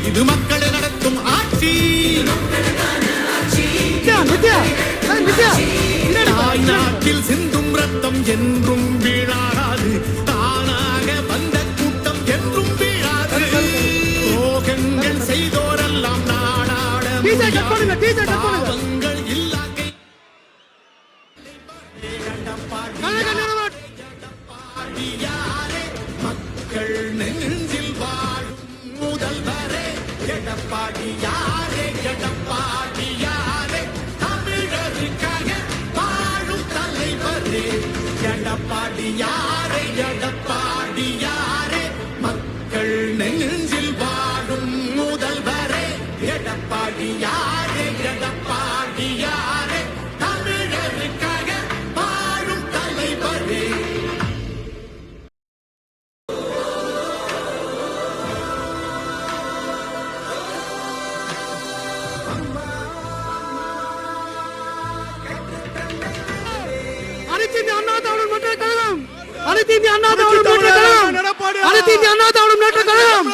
இது மக்களை நடத்தும் ஆட்சி. தாய் நாட்டில் சிந்தும் ரத்தம் என்றும் வீழாது, தானாக வந்த கூட்டம் என்றும் வீழாது. துரோகங்கள் செய்தோரெல்லாம் நாடாளங்கள் இல்லாக்கை மக்கள் நெஞ்சில் வாழும் முதல்வரே எடப்பாடியாரே, எடப்பாடியாரே தமிழருக்காக வாழும் தலைவரே எடப்பாடியாரே, எடப்பாடியாரே மக்கள் நெஞ்சில் வாழும் முதல்வரே எடப்பாடியாரே, எடப்பாடியாரே தமிழருக்காக வாழும் தலைவரே. அனைத்து இந்திய அண்ணா திராவிட முன்னேற்ற கழகம், அனைத்து இந்திய அண்ணா திராவிட முன்னேற்ற கழகம், அனைத்து இந்திய அண்ணா திராவிட முன்னேற்ற கழகம்,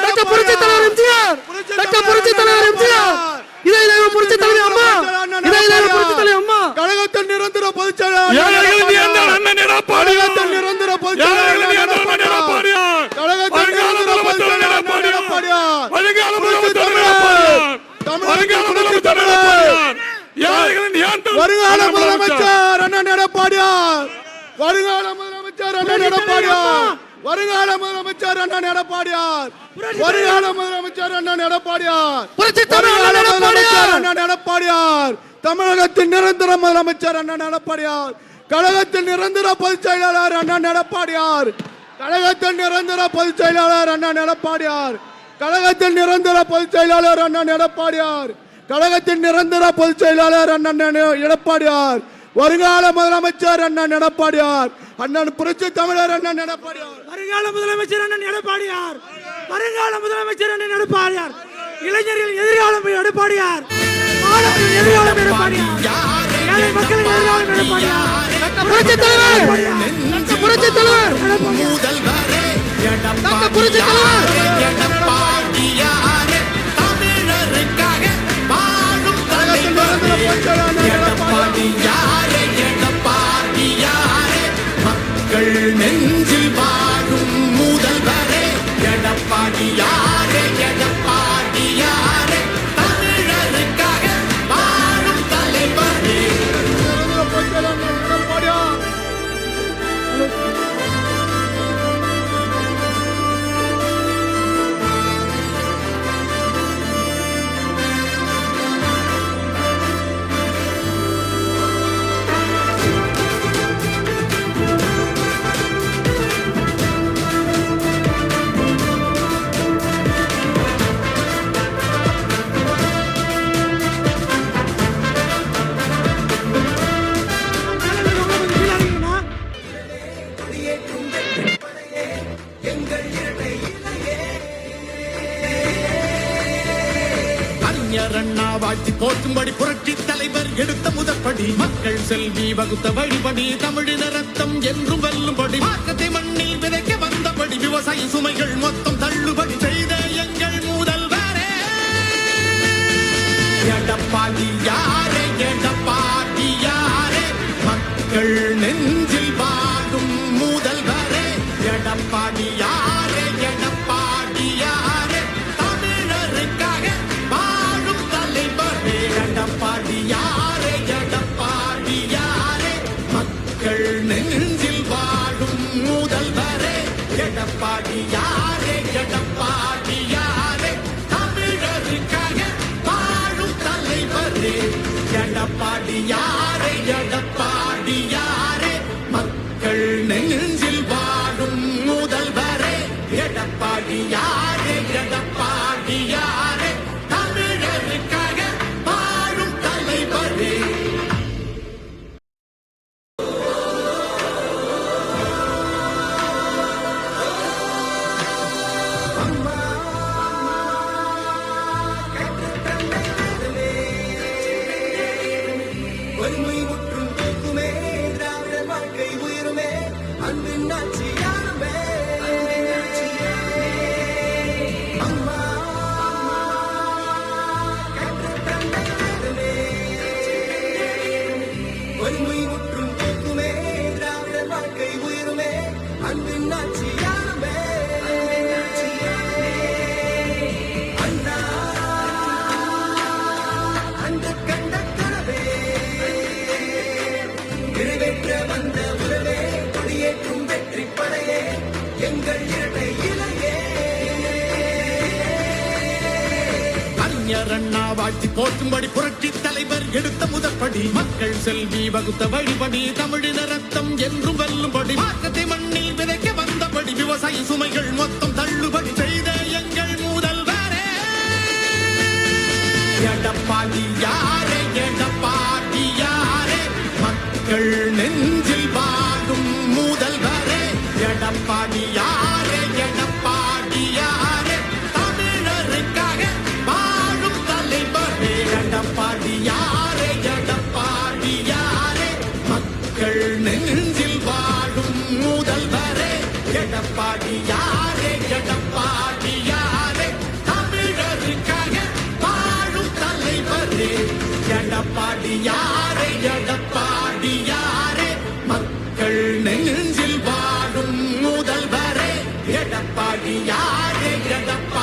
டாக்டர் புரட்சித் தலைவர் எம்ஜிஆர், டாக்டர் புரட்சித் தலைவர் எம்ஜிஆர், இதய புரட்சித் தலைவர் அம்மா, இதய புரட்சித் தலைவர் அம்மா, கழகத்தின் நிரந்தர பொதுச் செயலாளர் அண்ணன் எடப்பாடி, நிரந்தர பொதுச் செயலாளர் வருங்கால முதலமைச்சர் அண்ணன் எடப்பாடியார், வருங்கால முதலமைச்சர் அண்ணன் எடப்பாடியார், வருங்கால முதலமைச்சர் அண்ணன் எடப்பாடியார், வருங்கால முதலமைச்சர் அண்ணன் எடப்பாடியார், அண்ணன் எடப்பாடியார், தமிழகத்தின் நிரந்தர முதலமைச்சர் அண்ணன் எடப்பாடியார், கழகத்தின் நிரந்தர பொதுச் செயலாளர் அண்ணன் எடப்பாடியார், கழகத்தின் நிரந்தர பொதுச் செயலாளர் அண்ணன் எடப்பாடியார், கழகத்தின் நிரந்தர பொதுச் செயலாளர் அண்ணன் எடப்பாடியார், கழகத்தின் நிரந்தர பொதுச் செயலாளர் அண்ணன் எடப்பாடியார், வருங்கால முதலமைச்சர் அண்ணன் எடப்பாடியார், அண்ணன் புரட்சி தமிழர் அண்ணன் எடப்பாடியார், வருங்கால முதலமைச்சர் அண்ணன் எடப்பாடியார், வருங்கால முதலமைச்சர் அண்ணன் எடப்பாடியார், இளைஞர்கள் எதிர்காலம் எடப்பாடியார், மாணவர்கள் எதிர்காலம் எடப்பாடியார், ஏழை மக்களின் எதிர்காலம் எடப்பாடியார், புரட்சி தலைவர், புரட்சி தலைவர், புரட்சி தலைவர் எடப்பாடியாரே தமிழருக்காக வாழும் தலைவரே எடப்பாடியாரே, எடப்பாடியாரே மக்கள் நெஞ்சில் வாழும் முதல்வரே எடப்பாடியாரே, எடப்பாடியாரே தமிழருக்காக வாழும் தலைவரே. அண்ணா வாழ்த்தி போற்றும்படி புரட்சி தலைவர் எடுத்த முதற்படி, மக்கள் செல்வி வகுத்த வழிபடி, தமிழின ரத்தம் என்றும் வெல்லும்படி, மாற்றத்தை மண்ணில் விதைக்க வந்தபடி, விவசாய சுமைகள் மொத்தம் தள்ளுபடி செய்த எங்கள் முதல்வரே எடப்பாடியாரே, எடப்பாடியாரே மக்கள் நெஞ்சில் வாழும் முதல்வரே எடப்பாடியாரே, எடப்பாடியாரே தமிழருக்காக வாழும் தலைவரே எடப்பாடியாரே, எடப்பாடியாரே மக்கள் நெஞ்சில் வாழும் முதல்வரே எடப்பாடியாரே, எடப்பாடியாரே தமிழருக்காக வாழும் தலைவரே எடப்பாடியாரே, எடப்பாடியாரே மக்கள் நெஞ்சில் வாழும் முதல்வரே எடப்பாடியாரே, எடப்பாடியாரே தமிழருக்காக வாழும் தலைவரே. வறுமை முற்றும் தூக்குமே, திராவிட வாழ்க்கை உயிருமே, அன்பின் ஆட்சியாருமே, அம்மா அறிஞர் அண்ணா வாழ்த்தி போற்றும்படி புரட்சி தலைவர் எடுத்த முதற்படி மக்கள் செல்வி வகுத்த வழிபடி தமிழின ரத்தம் என்றும் வெல்லும்படி மாற்றத்தை மண்ணில் விதைக்க வந்தபடி விவசாய சுமைகள் மொத்தம் தள்ளுபடி செய்த எங்கள் முதல்வரே எடப்பாடியாரே எடப்பாடியாரே மக்கள் நெஞ்சில் வாழும் முதல்வரே எடப்பாடியாரே எடப்பாடியாரே தமிழருக்காக வாழும் தலைவரே எடப்பாடியாரே எடப்பாடியாரே மக்கள் நெஞ்சில் வாழும் முதல்வரே எடப்பாடியாரே எடப்பாடியாரே தமிழருக்காக வாழும் தலைவரே எடப்பாடியாரே எடப்பாடியாரே மக்கள் நெஞ்சில் வாழும் முதல்வரே எடப்பாடியாரே எடப்பாடியாரே